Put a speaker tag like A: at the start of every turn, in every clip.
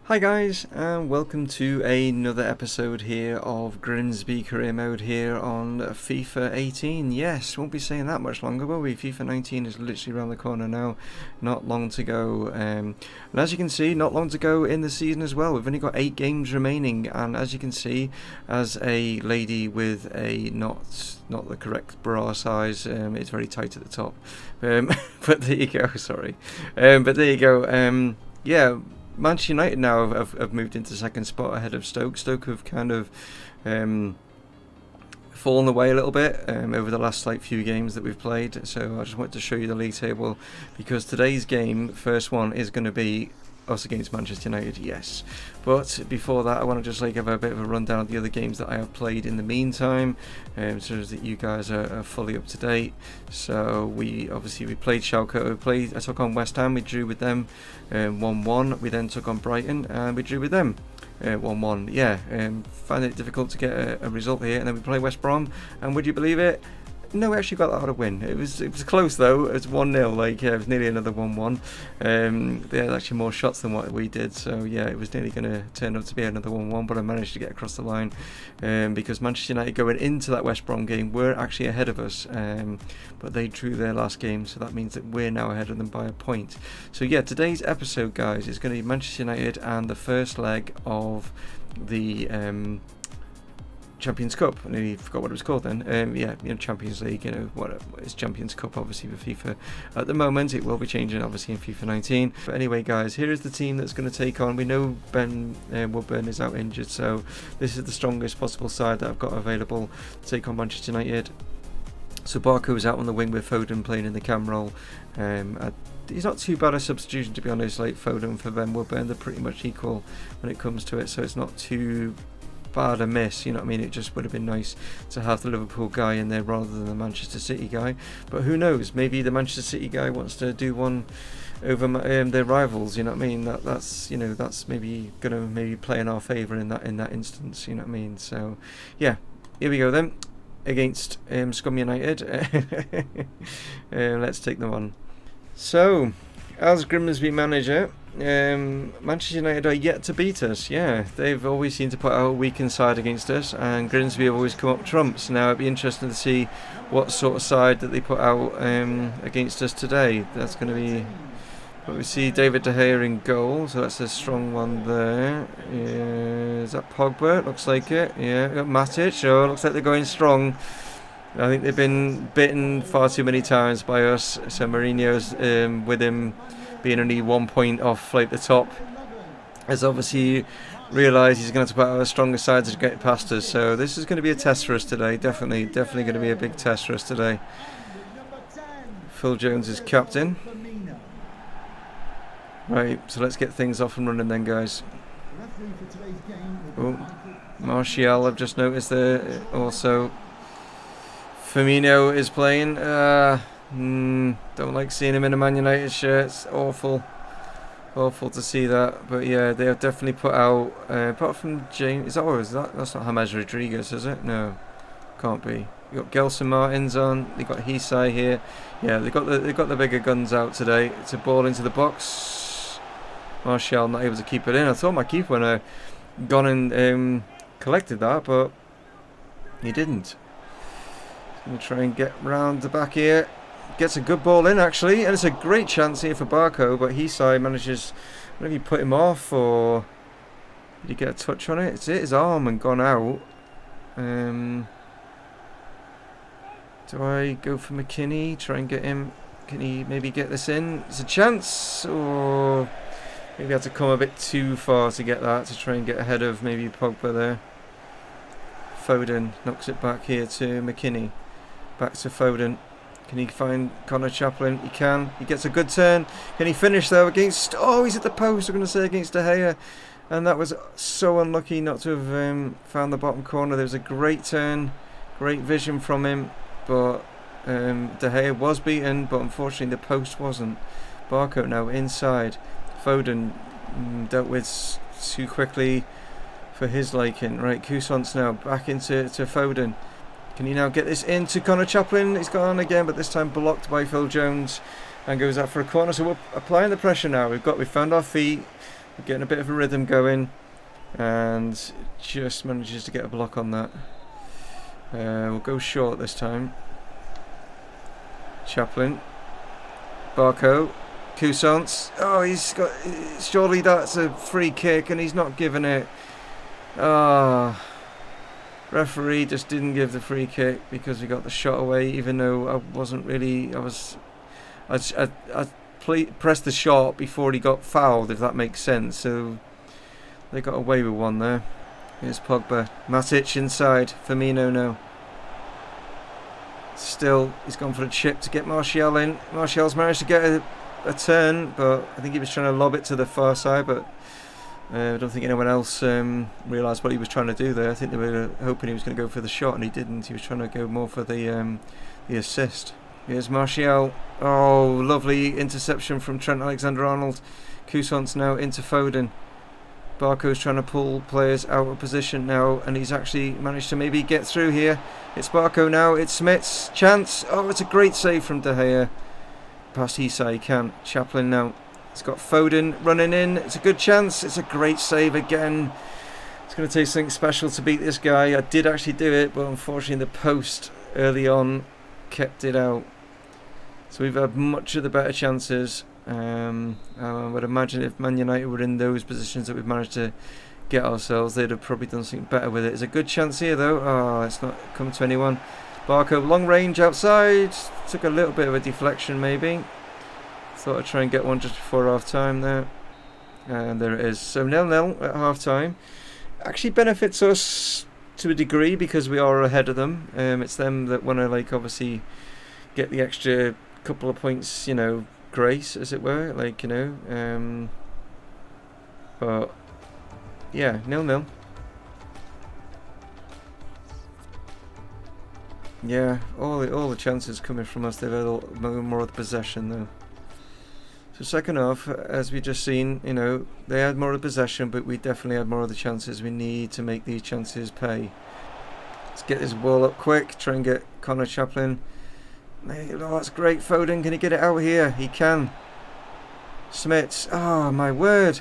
A: Hi guys, and welcome to another episode here of Grimsby Career Mode here on FIFA 18. Yes, won't be saying that much longer, will we? FIFA 19 is literally around the corner now, not long to go. And as you can see, not long to go in the season as well. We've only got 8 games remaining, and as you can see, as a lady with a not the correct bra size, it's very tight at the top. But there you go, sorry. But there you go. Yeah. Manchester United now have moved into second spot ahead of Stoke. Stoke have kind of fallen away a little bit over the last few games that we've played. So I just wanted to show you the league table because today's game, first one, is going to be us against Manchester United, yes. But before that, I want to just give a bit of a rundown of the other games that I have played in the meantime, so that you guys are fully up to date. So we played Schalke. I took on West Ham. We drew with them 1-1. We then took on Brighton and we drew with them 1-1. Yeah, found it difficult to get a result here, and then we play West Brom. And would you believe it? No, we actually got that out of win. It was close though. It was 1-0. It was nearly another 1-1. They had actually more shots than what we did. So yeah, it was nearly going to turn out to be another 1-1. But I managed to get across the line because Manchester United going into that West Brom game were actually ahead of us. But they drew their last game, so that means that we're now ahead of them by a point. So yeah, today's episode, guys, is going to be Manchester United and the first leg of the Champions Cup. I nearly forgot what it was called then. Champions League, what it's Champions Cup obviously for FIFA at the moment. It will be changing obviously in FIFA 19. But anyway guys, here is the team that's going to take on. We know Ben Woodburn is out injured, so this is the strongest possible side that I've got available to take on Manchester United. So Barco is out on the wing with Foden playing in the cam role. He's not too bad a substitution, to be honest. Foden for Ben Woodburn, they're pretty much equal when it comes to it, so it's not too bad a miss, you know what I mean. It just would have been nice to have the Liverpool guy in there rather than the Manchester City guy, but who knows, maybe the Manchester City guy wants to do one over their rivals, you know what I mean. That's maybe gonna play in our favour in that instance, you know what I mean. So yeah, here we go then against Scum United. Let's take them on. So as Grimsby manager, Manchester United are yet to beat us. Yeah, they've always seemed to put out a weakened side against us, and Grimsby have always come up trumps. Now it'd be interesting to see what sort of side that they put out against us today. That's going to be. But we see David De Gea in goal, so that's a strong one there. Is that Pogba? Looks like it. Yeah, we got Matic. Oh, looks like they're going strong. I think they've been bitten far too many times by us. So Mourinho's with him being only 1 point off the top, has obviously realised he's going to put out a stronger side to get past us. So this is going to be a test for us today. Definitely going to be a big test for us today. Phil Jones is captain. Right, so let's get things off and running then, guys. Oh, Martial, I've just noticed there also. Firmino is playing. Don't like seeing him in a Man United shirt. It's awful to see that. But yeah, they have definitely put out. Apart from James, that's not James Rodriguez, is it? No, can't be. You got Gelson Martins on. They got Hisai here. Yeah, they got the bigger guns out today. It's a ball into the box. Martial not able to keep it in. I thought my keeper would have gone and collected that, but he didn't. Going to try and get round the back here. Gets a good ball in actually, and it's a great chance here for Barco, but Hisai manages. I don't know if he put him off or did he get a touch on it? It's hit his arm and gone out. Do I go for McKinney? Try and get him. Can he maybe get this in? It's a chance, or maybe I have to come a bit too far to get that, to try and get ahead of maybe Pogba there. Foden knocks it back here to McKinney. Back to Foden. Can he find Connor Chaplin? He can. He gets a good turn. Can he finish though against... Oh, he's at the post, I'm going to say, against De Gea. And that was so unlucky not to have found the bottom corner. There was a great turn, great vision from him. But De Gea was beaten, but unfortunately the post wasn't. Barco now inside. Foden dealt with too quickly for his liking. Right, Cousins now back into Foden. Can he now get this into Connor Chaplin? He's gone again, but this time blocked by Phil Jones and goes out for a corner. So we're applying the pressure now. We've found our feet. We're getting a bit of a rhythm going, and just manages to get a block on that. We'll go short this time. Chaplin, Barco, Cousins. Oh, he's got. Surely that's a free kick, and he's not giving it. Ah, referee just didn't give the free kick because we got the shot away. Even though I wasn't really. I pressed the shot before he got fouled, if that makes sense. So they got away with one there. Here's Pogba, Matic inside. Firmino now. Still, he's gone for a chip to get Martial in. Martial's managed to get a turn, but I think he was trying to lob it to the far side, but I don't think anyone else realised what he was trying to do there. I think they were hoping he was going to go for the shot, and he didn't. He was trying to go more for the assist. Here's Martial. Oh, lovely interception from Trent Alexander-Arnold. Cousins now into Foden. Barco's trying to pull players out of position now, and he's actually managed to maybe get through here. It's Barco now, it's Smith's chance. Oh, it's a great save from De Gea. Past Isai, he can. Chaplin now. He's got Foden running in. It's a good chance. It's a great save again. It's going to take something special to beat this guy. I did actually do it, but unfortunately the post early on kept it out. So we've had much of the better chances. I would imagine if Man United were in those positions that we've managed to get ourselves, they'd have probably done something better with it. It's a good chance here though. Oh, it's not come to anyone. Barco long range outside. Took a little bit of a deflection maybe. Thought I'd try and get one just before half time there. And there it is. So 0-0 at half time. Actually benefits us to a degree because we are ahead of them. It's them that want to like obviously get the extra couple of points, you know, grace as it were, like, you know, but yeah, 0-0. Yeah, all the chances coming from us. They've had more of the possession though. So second half, as we just seen, you know, they had more of the possession, but we definitely had more of the chances. We need to make these chances pay. Let's get this ball up quick. Try and get Connor Chaplin. Oh, that's great. Foden, can he get it out here? He can. Smits. Oh, my word.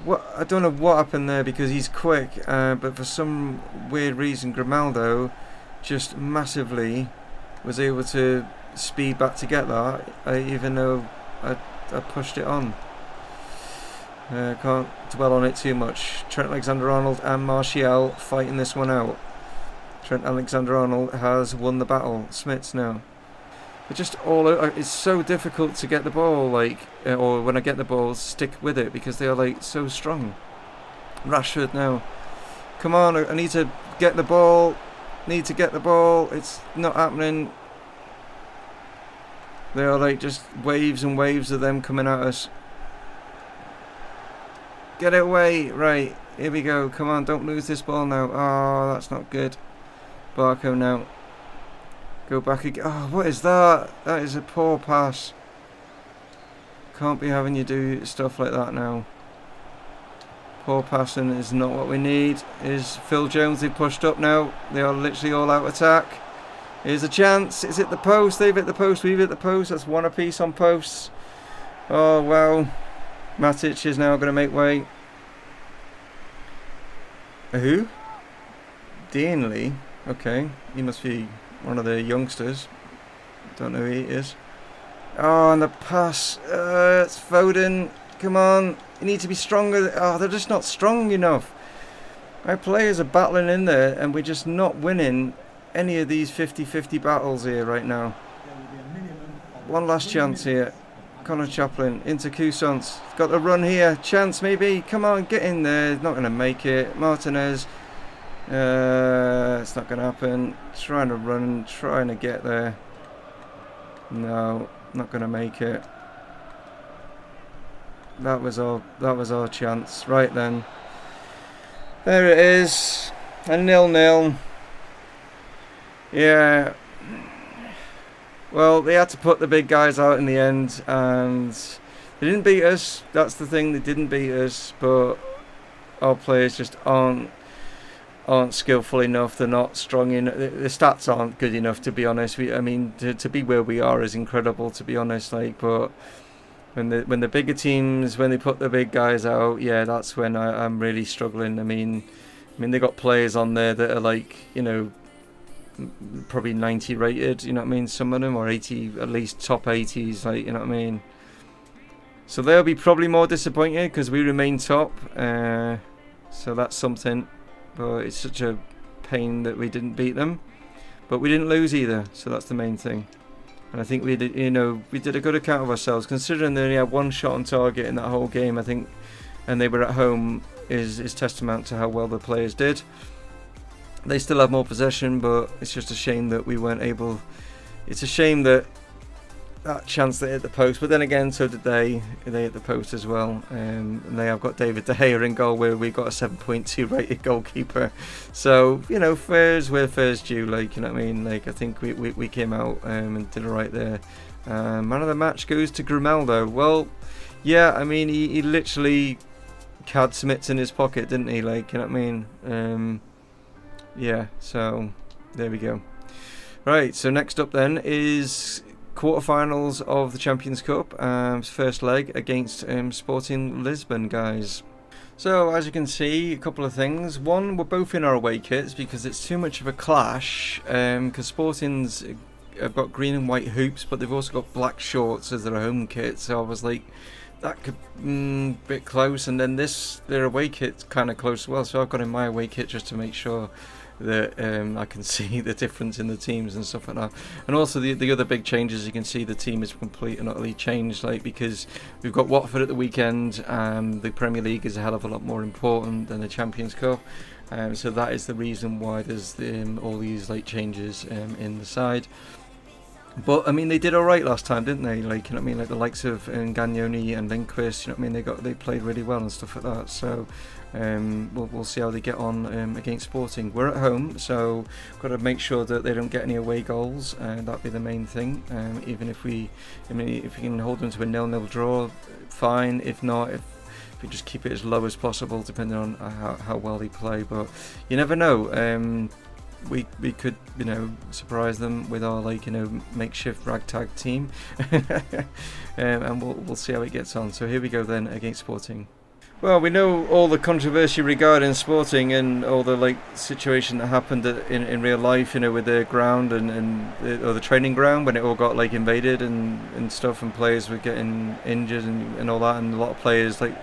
A: What? I don't know what happened there because he's quick, but for some weird reason, Grimaldo just massively was able to speed back to get that, even though I pushed it on. Can't dwell on it too much. Trent Alexander-Arnold and Martial fighting this one out. Trent Alexander-Arnold has won the battle. Smits now. It's just it's so difficult to get the ball, like, or when I get the ball, stick with it because they are like so strong. Rashford now. Come on, I need to get the ball. Need to get the ball. It's not happening. There are like just waves and waves of them coming at us. Get it away. Right, here we go. Come on, don't lose this ball now. Oh, that's not good. Barco now. Go back again. Oh, what is that? That is a poor pass. Can't be having you do stuff like that now. Poor passing is not what we need. Is Phil Jones, they've pushed up now. They are literally all out attack. Here's a chance. Is it the post? They've hit the post. We've hit the post. That's one apiece on posts. Oh, wow. Matic is now going to make way. Who? Deanley. Okay. He must be one of the youngsters. Don't know who he is. Oh, and the pass. It's Foden. Come on. You need to be stronger. Oh, they're just not strong enough. Our players are battling in there and we're just not winning any of these 50-50 battles here right now. One last chance here. Connor Chaplin into Cousins. Got the run here. Chance maybe. Come on, get in there. Not going to make it. Martinez. It's not going to happen. Trying to run, trying to get there. No, not going to make it. That was our chance. Right then. There it is. A 0-0. Yeah. Well, they had to put the big guys out in the end, and they didn't beat us. That's the thing. They didn't beat us, but our players just aren't skillful enough. They're not strong enough. The stats aren't good enough, to be honest. I mean, to be where we are is incredible, to be honest. Like, but when the bigger teams, when they put the big guys out, yeah, that's when I'm really struggling. I mean they got players on there that are like, you know, probably 90 rated, you know what I mean, some of them, or 80, at least top 80s, like, you know what I mean. So they'll be probably more disappointed because we remain top, so that's something. But it's such a pain that we didn't beat them, but we didn't lose either, so that's the main thing. And I think we did, you know, we did a good account of ourselves, considering they only had one shot on target in that whole game, I think, and they were at home, is testament to how well the players did. They still have more possession, but it's just a shame that we weren't able. It's a shame that chance they hit the post, but then again, so did they. They hit the post as well, and they have got David De Gea in goal, where we got a 7.2 rated goalkeeper. So, you know, fair's where fair's due. Like, you know what I mean? Like, I think we came out and did alright there. Man of the match goes to Grimaldo. Well, yeah, I mean, he literally had Smits in his pocket, didn't he? Like, you know what I mean? Yeah, so there we go. Right, so next up then is quarterfinals of the Champions Cup, first leg against Sporting Lisbon, guys. So as you can see, a couple of things. One, we're both in our away kits because it's too much of a clash, because Sporting's have got green and white hoops, but they've also got black shorts as their home kit, so I was like, that could bit close. And then their away kit's kind of close as well, so I've got in my away kit just to make sure that I can see the difference in the teams and stuff like that. And also the other big changes, you can see the team is complete and utterly changed, like, because we've got Watford at the weekend, and the Premier League is a hell of a lot more important than the Champions Cup, so that is the reason why there's all these like changes in the side. But I mean, they did all right last time, didn't they? Like, you know what I mean, like the likes of Gagnoni and Lindquist, you know what I mean, they played really well and stuff like that. So we'll see how they get on against Sporting. We're at home, so got to make sure that they don't get any away goals, and that'd be the main thing. Even if we can hold them to a 0-0 draw, fine. If not, if we just keep it as low as possible, depending on how well they play. But you never know. We could, you know, surprise them with our, like, you know, makeshift ragtag team, and we'll see how it gets on. So here we go then against Sporting. Well, we know all the controversy regarding Sporting and all the like situation that happened in real life, you know, with the ground or the training ground when it all got like invaded and stuff, and players were getting injured and all that, and a lot of players like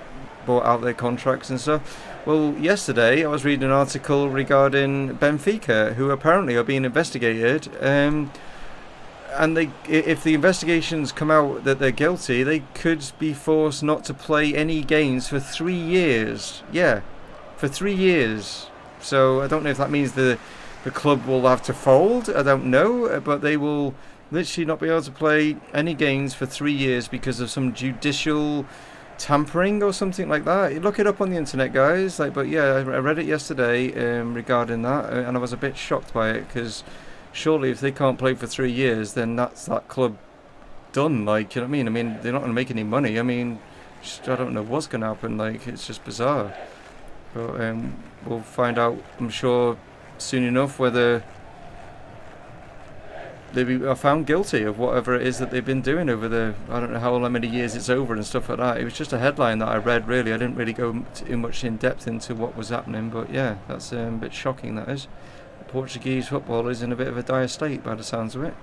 A: bought out their contracts and stuff. Well, yesterday I was reading an article regarding Benfica, who apparently are being investigated, and if the investigations come out that they're guilty, they could be forced not to play any games for 3 years. Yeah, for 3 years. So I don't know if that means the club will have to fold. I don't know, but they will literally not be able to play any games for 3 years because of some judicial tampering or something like that. You look it up on the internet, guys. Like, but yeah, I read it yesterday regarding that, and I was a bit shocked by it, because surely if they can't play for 3 years, then that's that club done. Like, you know what I mean? I mean, they're not going to make any money. I mean, just, I don't know what's going to happen. Like, it's just bizarre. But we'll find out, I'm sure, soon enough whether they are found guilty of whatever it is that they've been doing over the, I don't know how many years it's over and stuff like that. It was just a headline that I read, really. I didn't really go too much in depth into what was happening, but yeah, that's a bit shocking, that is. Portuguese football is in a bit of a dire state by the sounds of it.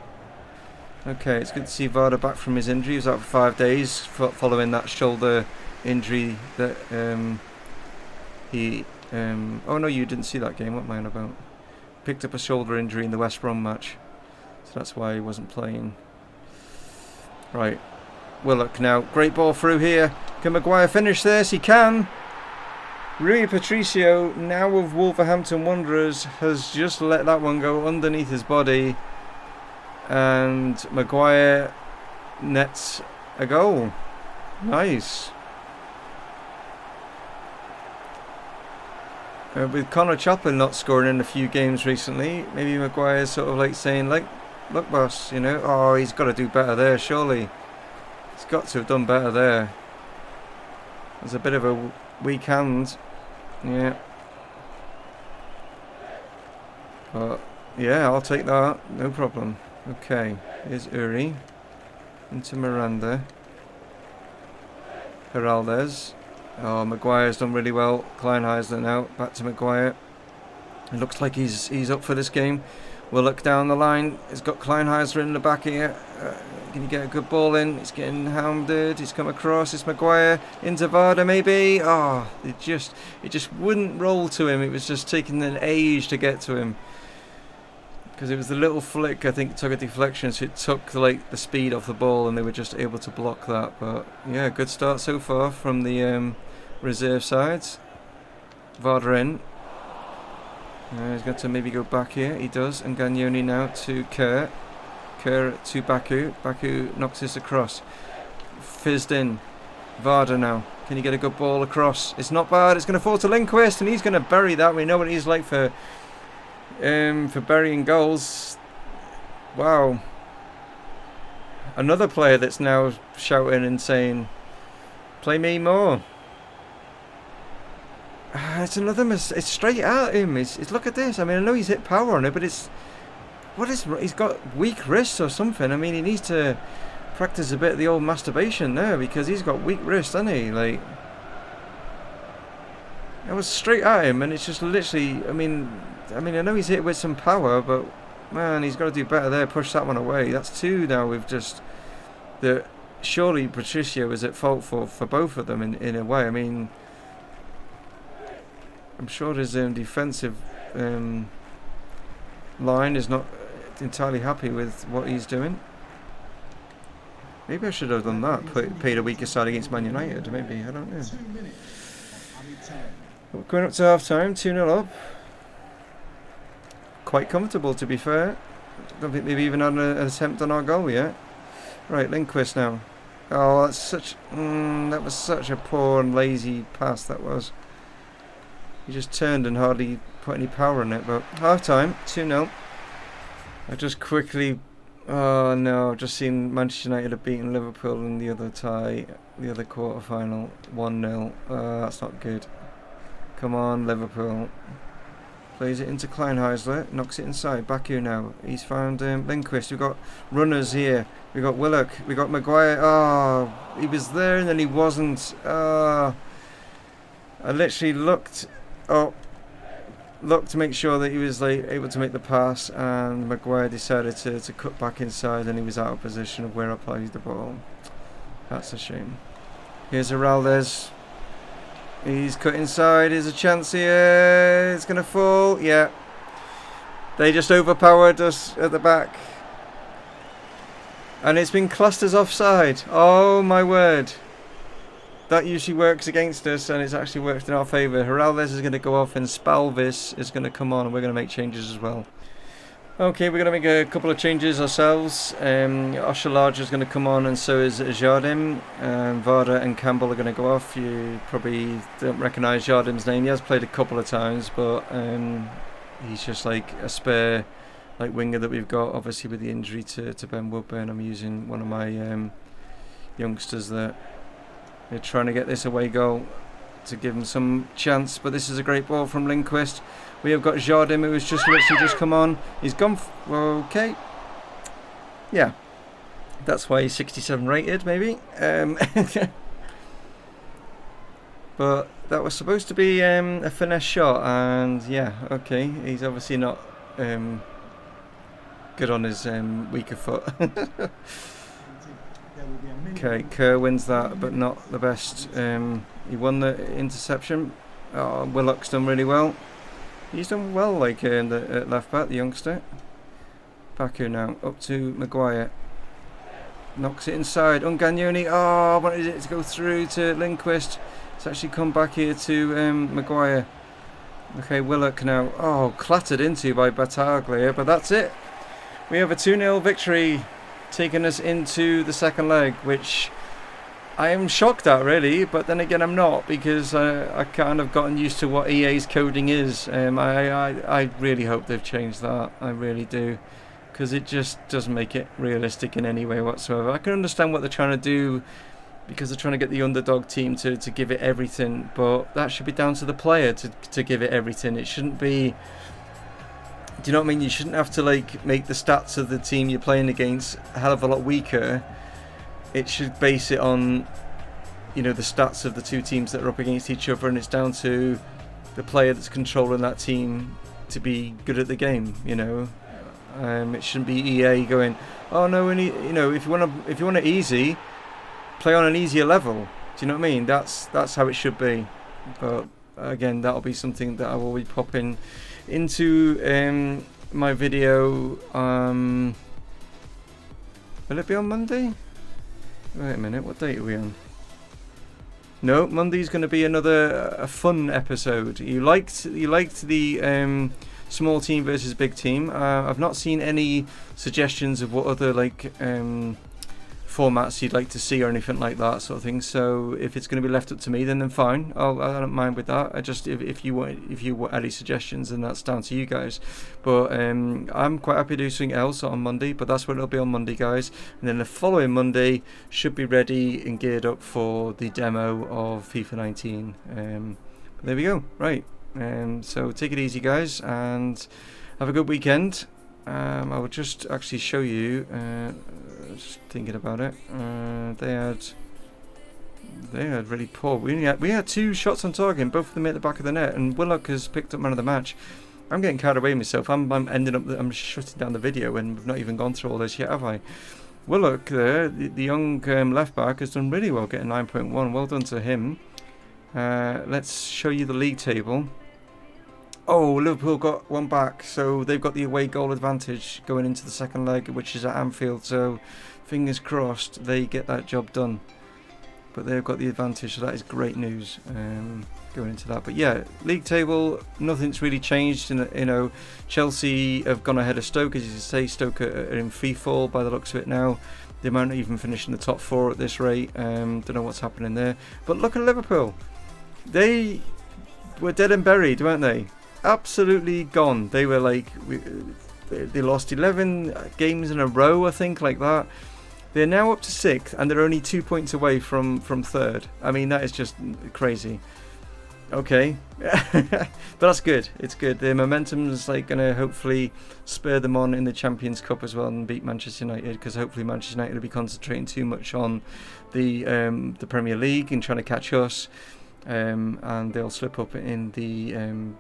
A: Okay, it's good to see Varda back from his injury. He was out for 5 days following that shoulder injury that oh no, you didn't see that game, what am I on about? Picked up a shoulder injury in the West Brom match, so that's why he wasn't playing. Right, Willock now, great ball through here. Can Maguire finish this? He can. Rui Patricio, now of Wolverhampton Wanderers, has just let that one go underneath his body, and Maguire nets a goal. Nice. With Connor Chaplin not scoring in a few games recently, maybe Maguire's sort of like saying, like, look boss, you know, oh, he's got to do better there, surely. He's got to have done better there. There's a bit of a weak hand, yeah. But yeah, I'll take that, no problem. Okay, here's Uri into Miranda. Heraldez. Oh, Maguire's done really well. Kleinheisler now. Back to Maguire. It looks like he's up for this game. We'll look down the line. He's got Kleinheisler in the back here. Can he get a good ball in? He's getting hounded. He's come across. It's Maguire into Varda maybe. Oh, it just wouldn't roll to him. It was just taking an age to get to him. Because it was the little flick, I think it took a deflection, so it took like the speed off the ball and they were just able to block that. But yeah, good start so far from the reserve sides. Varda in. He's got to maybe go back here. He does. And Gagnoni now to Kerr. Kerr to Baku. Baku knocks this across. Fizzed in. Varda now. Can he get a good ball across? It's not bad. It's going to fall to Lindqvist and he's going to bury that. We know what he's like for burying goals. Wow. Another player that's now shouting and saying, play me more. It's another it's straight at him. It's look at this. I mean, I know he's hit power on it, but he's got weak wrists or something. I mean, he needs to practice a bit of the old masturbation there because he's got weak wrists, hasn't he? Like, it was straight at him, and it's just literally. I mean, I know he's hit with some power, but man, he's got to do better there. Push that one away. That's two now. We've just that. Surely Patricio is at fault for both of them in a way. I mean, I'm sure his defensive line is not entirely happy with what he's doing. Maybe I should have done that. Played a weaker side against Man United. Maybe, I don't know. We're going up to half time, 2-0 up. Quite comfortable, to be fair. Don't think they've even had an attempt on our goal yet. Right, Lindqvist now. Oh, that's that was such a poor and lazy pass that was. He just turned and hardly put any power in it. But half time, 2-0. I just quickly. Oh no! I've just seen Manchester United have beaten Liverpool in the other tie, the other quarter final, 1-0. That's not good. Come on, Liverpool. Plays it into Kleinheisler, knocks it inside. Baku now. He's found Lindqvist. We've got runners here. We've got Willock. We've got Maguire. Oh, he was there and then he wasn't. I literally looked to make sure that he was able to make the pass, and Maguire decided to cut back inside and he was out of position of where I played the ball. That's a shame. Here's Heraldez. He's cut inside. Here's a chance here. It's going to fall. Yeah. They just overpowered us at the back. And it's been classed as offside. Oh my word. That usually works against us, and it's actually worked in our favour. Heraldez is going to go off and Spalvis is going to come on, and we're going to make changes as well. Okay, we're going to make a couple of changes ourselves. Oshalaj is going to come on, and so is Jardim. Varda and Campbell are going to go off. You probably don't recognise Jardim's name. He has played a couple of times, but he's just like a spare winger that we've got. Obviously, with the injury to Ben Woodburn, I'm using one of my youngsters there. They're trying to get this away goal to give him some chance, but this is a great ball from Lindqvist. We have got Jardim, who has just literally just come on. He's gone. Okay. Yeah. That's why he's 67 rated, maybe. But that was supposed to be a finesse shot, and yeah, okay. He's obviously not good on his weaker foot. Okay, Kerr wins that, but not the best. He won the interception. Oh, Willock's done really well. He's done well, in the left back, the youngster. Baku now, up to Maguire. Knocks it inside. Ungagnoni. Oh, I wanted it to go through to Lindqvist. It's actually come back here to Maguire. Okay, Willock now. Oh, clattered into by Battaglia, but that's it. We have a 2-0 victory, taking us into the second leg, which I am shocked at, really, but then again I'm not, because I kind of gotten used to what EA's coding is. I really hope they've changed that. I really do, because it just doesn't make it realistic in any way whatsoever. I can understand what they're trying to do, because they're trying to get the underdog team to give it everything, but that should be down to the player to give it everything. It shouldn't be... Do you know what I mean? You shouldn't have to make the stats of the team you're playing against a hell of a lot weaker. It should base it on the stats of the two teams that are up against each other, and it's down to the player that's controlling that team to be good at the game. It shouldn't be EA going, oh no, if you want it easy, play on an easier level. Do you know what I mean? That's how it should be. But again, that'll be something that I will be popping into my video. Will it be on Monday? Wait a minute, what date are we on? No, Monday's going to be a fun episode. You liked the small team versus big team. I've not seen any suggestions of what other formats you'd like to see or anything like that sort of thing. So if it's going to be left up to me, then fine. I don't mind with that. I just if you want any suggestions, then that's down to you guys. But I'm quite happy to do something else on Monday. But that's what it'll be on Monday, guys. And then the following Monday should be ready and geared up for the demo of FIFA 19. There we go. Right. So take it easy, guys, and have a good weekend. I will just actually show you. Just thinking about it, they had really poor. We had 2 shots on target, both of them at the back of the net, and Willock has picked up man of the match. I'm getting carried away myself. I'm shutting down the video, and we've not even gone through all this yet, have I? Willock there, the young left back, has done really well, getting 9.1. Well done to him. Let's show you the league table. Oh, Liverpool got one back, so they've got the away goal advantage going into the second leg, which is at Anfield, so fingers crossed they get that job done. But they've got the advantage, so that is great news going into that. But yeah, league table, nothing's really changed. Chelsea have gone ahead of Stoke, as you say. Stoke are in free fall by the looks of it now. They might not even finish in the top 4 at this rate. Don't know what's happening there. But look at Liverpool. They were dead and buried, weren't they? Absolutely gone. They were they lost 11 games in a row, I think, like that. They're now up to 6th, and they're only 2 points away from 3rd. I mean, that is just crazy. Okay, but that's good. It's good. Their momentum's going to hopefully spur them on in the Champions Cup as well and beat Manchester United, because hopefully Manchester United will be concentrating too much on the Premier League and trying to catch us. And they'll slip up in the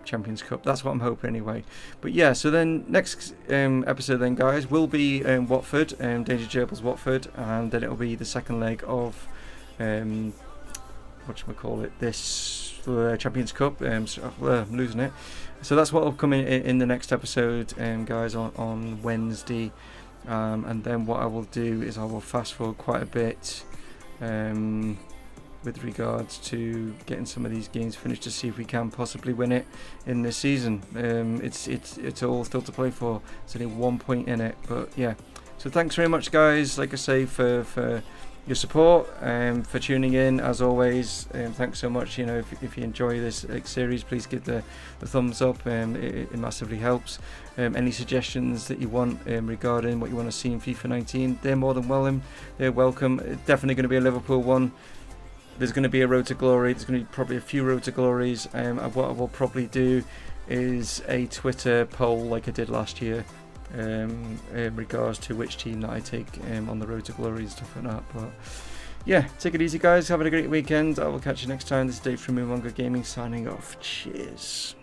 A: Champions Cup. That's what I'm hoping anyway. But yeah, so then next episode then, guys, will be Watford, Danger Gerbils Watford, and then it'll be the second leg of this Champions Cup. I'm losing it. So that's what will come in the next episode, guys, on Wednesday. And then what I will do is I will fast forward quite a bit. With regards to getting some of these games finished to see if we can possibly win it in this season. It's all still to play for. There's only 1 point in it, but yeah. So thanks very much, guys. Like I say, for your support, for tuning in as always. Thanks so much. If you enjoy this series, please give the thumbs up. It massively helps. Any suggestions that you want regarding what you want to see in FIFA 19, they're more than welcome. They're welcome. It's definitely going to be a Liverpool one. There's going to be a Road to Glory. There's going to be probably a few Road to Glories. What I will probably do is a Twitter poll like I did last year in regards to which team that I take on the Road to Glory and stuff like that. But yeah, take it easy, guys. Have a great weekend. I will catch you next time. This is Dave from Mumongu Gaming signing off. Cheers.